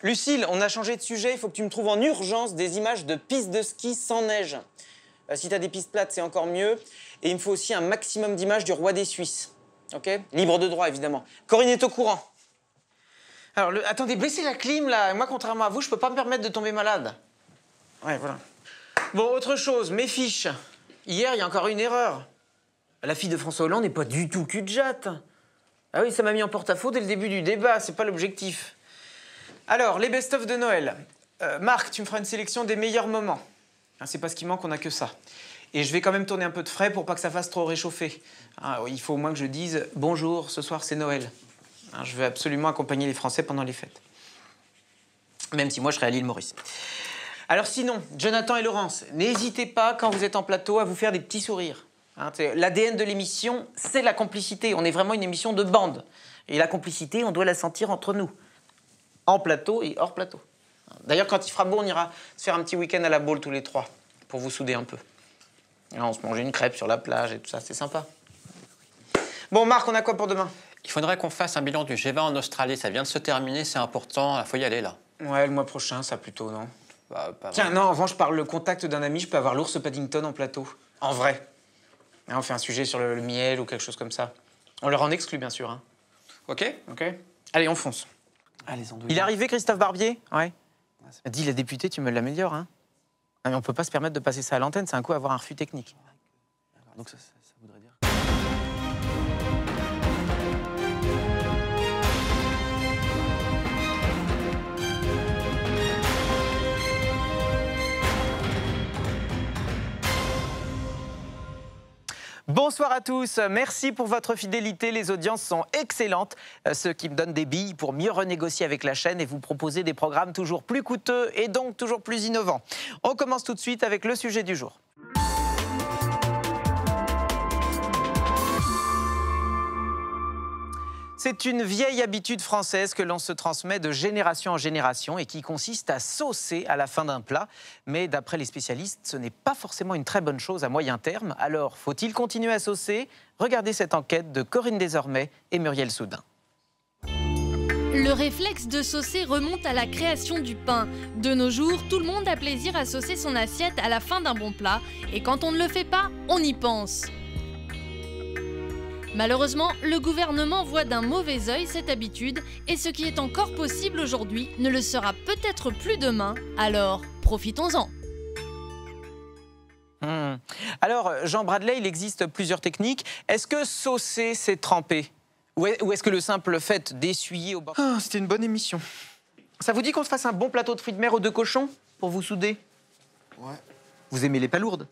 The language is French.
Lucille, on a changé de sujet, il faut que tu me trouves en urgence des images de pistes de ski sans neige. Si t'as des pistes plates, c'est encore mieux. Et il me faut aussi un maximum d'images du roi des Suisses. Ok? Libre de droit, évidemment. Corinne est au courant. Alors, attendez, baissez la clim, là. Moi, contrairement à vous, je peux pas me permettre de tomber malade. Ouais, voilà. Bon, autre chose, mes fiches. Hier, il y a encore une erreur. La fille de François Hollande n'est pas du tout cul-de-jatte. Ah oui, ça m'a mis en porte-à-faux dès le début du débat, c'est pas l'objectif. Alors, les best-of de Noël. Marc, tu me feras une sélection des meilleurs moments. Hein, c'est pas ce qui manque, on n'a que ça. Et je vais quand même tourner un peu de frais pour pas que ça fasse trop réchauffer. Hein, il faut au moins que je dise « Bonjour, ce soir c'est Noël ». Hein, je veux absolument accompagner les Français pendant les fêtes. Même si moi je serai à l'île Maurice. Alors sinon, Jonathan et Laurence, n'hésitez pas quand vous êtes en plateau à vous faire des petits sourires. Hein, l'ADN de l'émission, c'est la complicité. On est vraiment une émission de bande. Et la complicité, on doit la sentir entre nous. En plateau et hors plateau. D'ailleurs, quand il fera beau, on ira se faire un petit week-end à la Baule tous les trois, pour vous souder un peu. Et là, on se mange une crêpe sur la plage et tout ça, c'est sympa. Bon, Marc, on a quoi pour demain? Il faudrait qu'on fasse un bilan du G20 en Australie. Ça vient de se terminer, c'est important, il faut y aller, là. Ouais, le mois prochain, ça plutôt, non? Bah, pas Tiens, vraiment. non, en revanche, par le contact d'un ami, je peux avoir l'ours Paddington en plateau. En vrai. Hein, on fait un sujet sur le miel ou quelque chose comme ça. On leur en exclut, bien sûr. Hein. OK? OK? Allez, on fonce. Allez, andouilles. Il est arrivé, Christophe Barbier? Ouais. Dis, la députée, tu me l'améliores, hein? Ah, mais on peut pas se permettre de passer ça à l'antenne, c'est un coup à avoir un refus technique. Donc ça voudrait dire... Bonsoir à tous, merci pour votre fidélité, les audiences sont excellentes, ce qui me donne des billes pour mieux renégocier avec la chaîne et vous proposer des programmes toujours plus coûteux et donc toujours plus innovants. On commence tout de suite avec le sujet du jour. C'est une vieille habitude française que l'on se transmet de génération en génération et qui consiste à saucer à la fin d'un plat. Mais d'après les spécialistes, ce n'est pas forcément une très bonne chose à moyen terme. Alors, faut-il continuer à saucer? Regardez cette enquête de Corinne Desormais et Muriel Soudin. Le réflexe de saucer remonte à la création du pain. De nos jours, tout le monde a plaisir à saucer son assiette à la fin d'un bon plat. Et quand on ne le fait pas, on y pense. Malheureusement, le gouvernement voit d'un mauvais œil cette habitude et ce qui est encore possible aujourd'hui ne le sera peut-être plus demain, alors profitons-en. Alors, Jean Bradley, il existe plusieurs techniques. Est-ce que saucer, c'est tremper? Ou est-ce que le simple fait d'essuyer au bord... Ah, c'était une bonne émission. Ça vous dit qu'on se fasse un bon plateau de fruits de mer aux 2 cochons pour vous souder? Ouais. Vous aimez les palourdes?